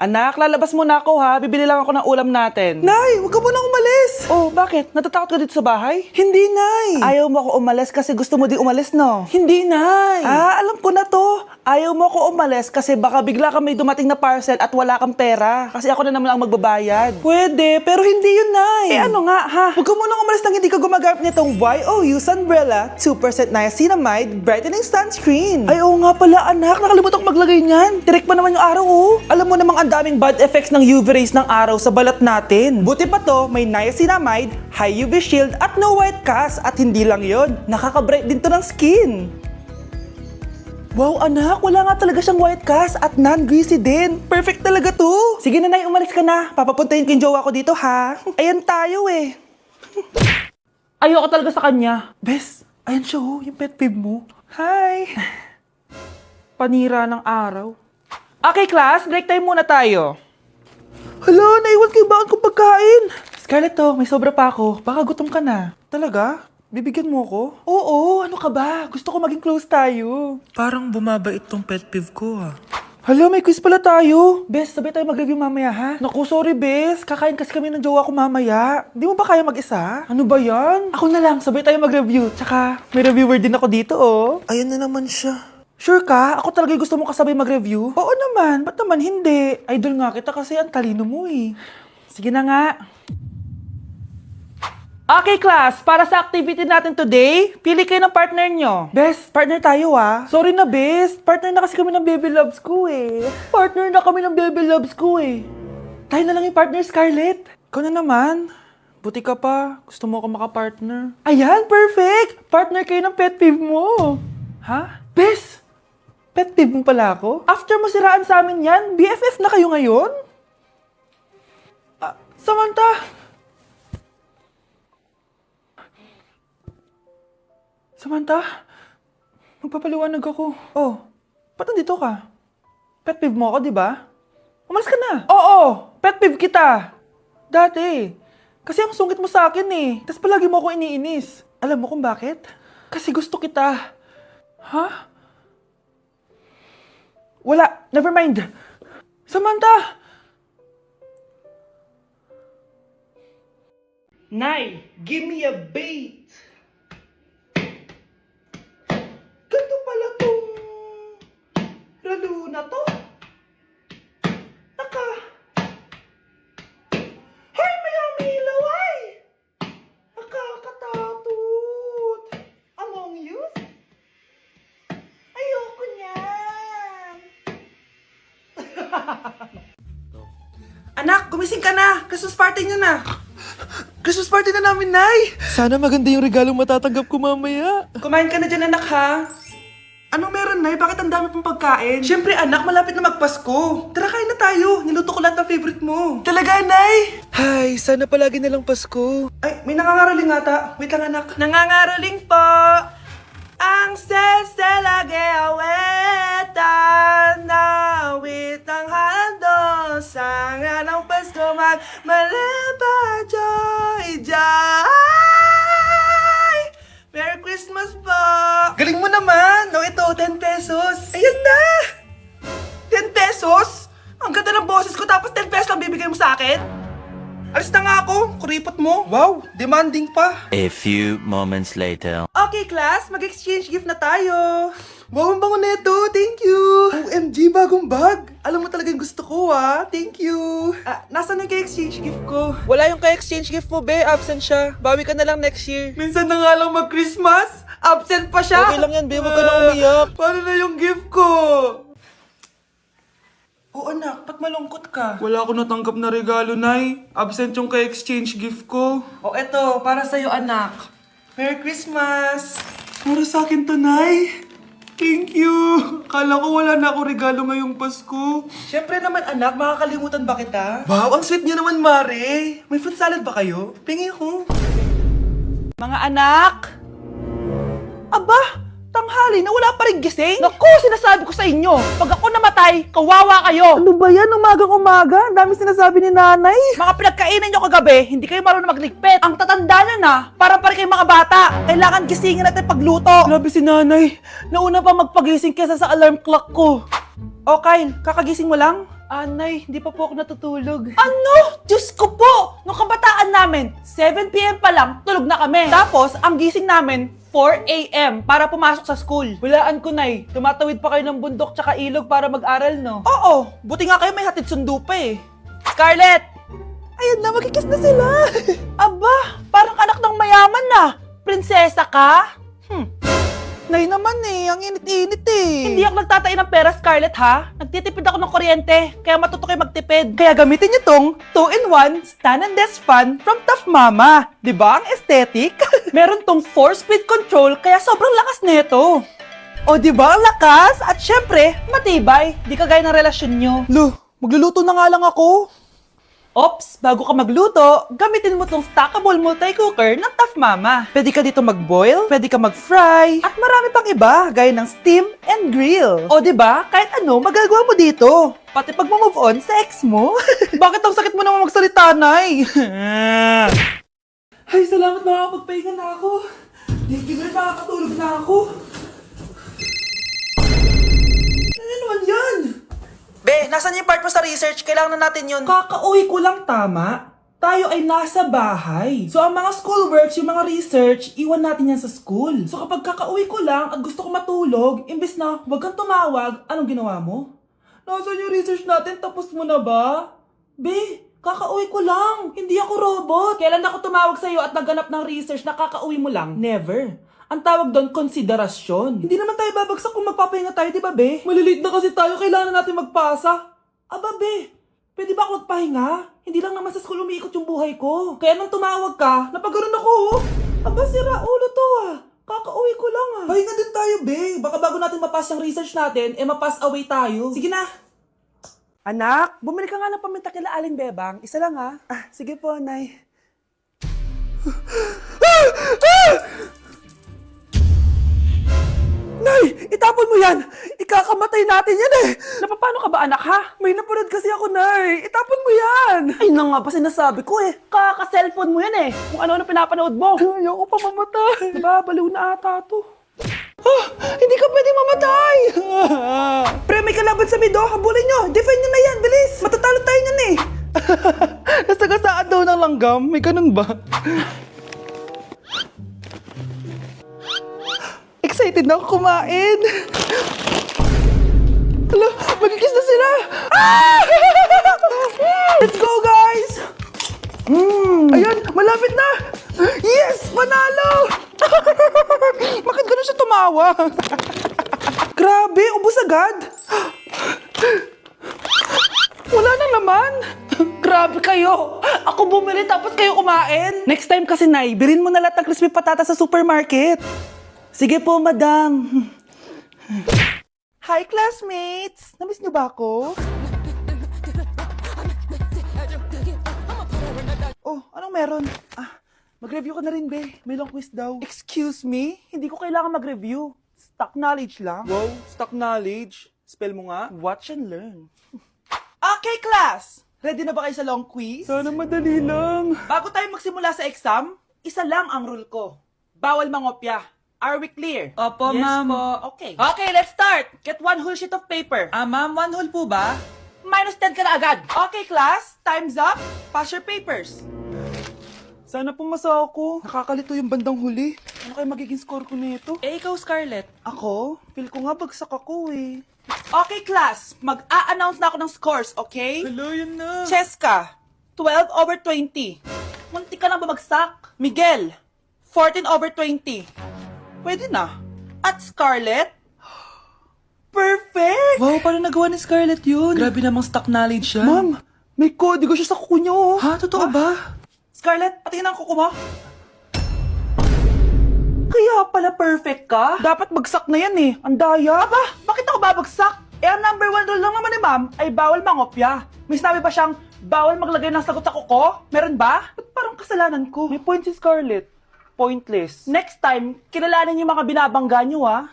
Anak, lalabas muna ako ha. Bibili lang ako ng ulam natin. Nay, huwag ka munang umalis. Oh, bakit? Natatakot ka dito sa bahay? Hindi, Nay. Ayaw mo ako umalis kasi gusto mo di umalis, no? Hindi, Nay. Alam ko na to. Ayaw mo ako umalis kasi baka bigla ka may dumating na parcel at wala kang pera. Kasi ako na naman ang magbabayad. Pwede, pero hindi yun, Nay. Ano nga, ha? Huwag ka munang umalis nang hindi ka gumagamit nitong YOU Sunbrella 2% Niacinamide Brightening Sunscreen. Ay, oo nga pala, anak. Nakalimutan ko maglagay niyan. Direct pa naman yung araw, oh. Alam mo namang ang daming bad effects ng UV rays ng araw sa balat natin. Buti pa to, may niacinamide, high UV shield, at no white cast. At hindi lang yon, nakaka-bright din to ng skin. Wow, anak, wala nga talaga siyang white cast at non-greasy din. Perfect talaga to. Sige na, Nay, umalis ka na. Papapuntahin ko yung jowa ko dito, ha? Ayan tayo, eh. Ayoko talaga sa kanya. Bes, ayan siya, oh, yung pet peeve mo. Hi. Panira ng araw. Okay, class, break time muna tayo. Hala, naiwan ko yung baon kong pagkain. Scarlett, to, may sobra pa ako. Baka gutom ka na. Talaga? Bibigyan mo ko? Oo, ano ka ba? Gusto ko maging close tayo. Parang bumabait tong pet peeve ko, ah. Hala, may quiz pala tayo. Bes, sabay tayo mag-review mamaya, ha? Naku, sorry, Bes. Kakain kasi kami ng jowa ko mamaya. Di mo ba kaya mag-isa? Ano ba yan? Ako na lang, sabay tayo mag-review. Tsaka, may reviewer din ako dito, oh. Ayan na naman siya. Sure ka? Ako talaga gusto mo kasabay mag-review? Oo naman. Ba't naman hindi? Idol nga kita kasi ang talino mo eh. Sige na nga. Okay, class. Para sa activity natin today, pili kayo ng partner nyo. Best, partner tayo ah. Sorry na, Best. Partner na kasi kami ng baby loves ko eh. Partner na kami ng baby loves ko eh. Tayo na lang yung partner, Scarlett. Ikaw na naman. Buti ka pa. Gusto mo ako makapartner. Ayan, perfect! Partner kayo ng pet peeve mo. Ha? Best! Pet peeve mo pala ako? After mo siraan sa amin yan, BFF na kayo ngayon? Samantha! Samantha? Magpapaliwanag ako. Oh, ba't nandito ka? Pet peeve mo ako, di ba? Umalis ka na! Oo! Pet peeve kita! Dati. Kasi ang sungit mo sa akin eh. Tapos palagi mo ako iniinis. Alam mo kung bakit? Kasi gusto kita. Ha? Wala. Never mind. Samantha! Nay, give me a bait. Ganto pala tong lalo na to. Taka. Hoy, mayami laway! Nakakatakot. Among Us? Ayoko niyan. Anak, gumising ka na. Christmas party niyo na. Christmas party na namin, Nay! Sana maganda yung regalong matatanggap ko mamaya. Kumain ka na dyan, anak, ha? Anong meron, Nay? Bakit ang dami pong pagkain? Siyempre, anak, malapit na magpasko. Tara, kain na tayo. Niluto ko lahat ng favorite mo. Talaga, Nay? Hay, sana palagi na lang Pasko. Ay, may nangangaraling ata. Wait lang, anak. Nangangaraling po! Ang seselage awetan na awit ang hando sa nga ng Pasko magmalaba joy joy. Merry Christmas po! Galing mo naman! No, ito, 10 pesos. Ayan na! 10 pesos? Ang ganda ng boses ko tapos 10 pesos lang bibigay mo sa akin? Alis na nga ako, kuripot mo. Wow, demanding pa. A few moments later. Okay, class, mag-exchange gift na tayo. Wow, ang bango neto, thank you. OMG, bagong bag. Alam mo talaga yung gusto ko, ah. Thank you. Nasaan yung ka-exchange gift ko? Wala yung ka-exchange gift mo, be. Absent siya. Bawi ka na lang next year. Minsan na nga lang mag-Christmas. Absent pa siya. Okay lang yan, be. Huwag ka na umiyak. Paano na yung gift ko? Oh, anak, ba't malungkot ka? Wala ako natanggap na regalo, Nay. Absent yung ka-exchange gift ko. Oh, eto, para sa'yo, anak. Merry Christmas! Para sa akin to, Nay. Thank you! Kala ko wala na ako regalo ngayong Pasko. Siyempre naman, anak, makakalimutan ba kita? Wow, ang sweet niyo naman, Mare. May fruit salad ba kayo? Pingi ko. Mga anak! Aba! Tanghali na wala pa rin gising? Naku, sinasabi ko sa inyo, pag ako namatay, kawawa kayo! Ano ba yan? Umagang-umaga? Ang dami sinasabi ni nanay. Mga pinagkainan nyo kagabi, hindi kayo marunong magligpit. Ang tatanda nyo na, parang pa rin kayong mga bata. Kailangan gisingin natin pagluto. Grabe si nanay. Nauna pa magpagising kesa sa alarm clock ko. O Kyle, kakagising mo lang? Nay, hindi pa po ako natutulog. Ano? Diyos ko po! Nung kabataan namin, 7 p.m. pa lang, tulog na kami. Tapos, ang gising namin, 4 a.m. para pumasok sa school. Walaan ko, Nay. Tumatawid pa kayo ng bundok tsaka ilog para mag-aral, no? Oo. Buti nga kayo may hatid sundo pa eh. Scarlett! Ayan na, magkikis na sila. Aba, parang anak ng mayaman na. Prinsesa ka? Nay naman eh, ang init-init eh. Hindi ako nagtatain ng pera, Scarlett, ha? Nagtitipid ako ng kuryente, kaya matuto kayo magtipid. Kaya gamitin niyo tong 2-in-1 Stand and Desk Fan from Tough Mama. Diba ang aesthetic? Meron tong 4-speed control, kaya sobrang lakas nito. O diba ang lakas? At syempre, matibay. Di kagaya ng relasyon nyo. Lo, magluluto na nga lang ako. Ops, bago ka magluto, gamitin mo tong stackable multi-cooker ng Tough Mama. Pwede ka dito mag-boil, pwede ka mag-fry, at marami pang iba, gaya ng steam and grill. O diba, kahit ano, magagawa mo dito. Pati pag move on sa ex mo. Bakit ang sakit mo naman magsalita, Nay? Ay, salamat, makakapagpahinga na ako. Hindi ba makakatulog na ako? Ano naman yan? Be, nasan yung part mo sa research? Kailangan na natin yun. Kakauwi ko lang, tama. Tayo ay nasa bahay. So, ang mga schoolworks, yung mga research, iwan natin yan sa school. So, kapag kakauwi ko lang at gusto ko matulog, imbes na wag kang tumawag, anong ginawa mo? Nasaan yung research natin? Tapos mo na ba? Be, kakauwi ko lang. Hindi ako robot. Kailan ako tumawag sa'yo at nagganap ng research na kakauwi mo lang? Never. Ang tawag doon, konsiderasyon. Hindi naman tayo babagsak kung magpapahinga tayo, di ba, be? Malilate na kasi tayo, kailangan natin magpasa. Aba, be, pwede ba ako magpahinga? Hindi lang naman sa school umiikot yung buhay ko. Kaya nung tumawag ka, napagano'n ako, oh. Aba, sira ulo to, ah. Kakauwi ko lang, ah. Pahinga din tayo, be. Baka bago natin mapass yung research natin, mapass away tayo. Sige na. Anak, bumili ka nga ng paminta kila Aling Bebang. Isa lang, ha? Sige po, Nay. Nay, itapon mo yan! Ikakamatay natin yan eh! Napapano ka ba, anak, ha? May napanood kasi ako, Nay. Itapon mo yan! Ay na nga ba sinasabi ko eh. Kaka-cellphone mo yan eh. Kung ano-ano pinapanood mo. Ayoko pa mamatay. Diba, baliw na ata to. Hindi ka pwedeng mamatay! Pre, may kalaban sa mido. Habulin nyo. Defend nyo na yan. Bilis. Matatalo tayo nyan eh. Nasagasaan daw ng langgam. May ganun ba? Excited na ako kumain. Hala, magkikis na sila. Let's go, guys! Ayan, malapit na! Yes! Manalo! Bakit gano'n siya tumawa? Grabe, ubos agad. Wala na naman. Grabe kayo. Ako bumili tapos kayo kumain. Next time kasi, Nay, bilhin mo na lahat ng crispy patata sa supermarket. Sige po, madam. Hi, classmates! Namiss niyo ba ako? Oh, anong meron? Mag-review ka na rin, be. May long quiz daw. Excuse me? Hindi ko kailangan mag-review. Stock knowledge lang. Wow, stock knowledge. Spell mo nga. Watch and learn. Okay, class! Ready na ba kayo sa long quiz? Sana madali lang. Bago tayo magsimula sa exam, isa lang ang rule ko. Bawal mangopya. Are we clear? Opo, yes, ma'am. Po. Okay. Okay, let's start. Get one whole sheet of paper. Ma'am, one whole po ba? Minus 10 ka na agad. Okay, class. Time's up. Pass your papers. Sana pumasa ako. Nakakalito yung bandang huli. Ano kayo magiging score ko nito? Ikaw, Scarlett. Ako? Feel ko nga bagsak ako eh. Okay, class. Mag-a-announce na ako ng scores, okay? Hello, yun na. Cheska, 12/20. Munti ka lang bumagsak. Miguel, 14/20. Pwede na. At Scarlett? Perfect! Wow, paano nagawa ni Scarlett yun? Grabe namang stock knowledge siya. Ma'am, may kodigo siya sa kuko niyo. Ha? Totoo ba? Scarlett, patingin ang kuko mo. Kaya pala perfect ka? Dapat bagsak na yan eh. Ang daya. Aba, bakit ako babagsak? Ang number 1 rule lang naman ni ma'am ay bawal mangopya. May sinabi ba siyang bawal maglagay ng sagot sa kuko? Meron ba? Ba't parang kasalanan ko? May point si Scarlett. Pointless. Next time, kilalanin yung mga binabangga nyo, ha?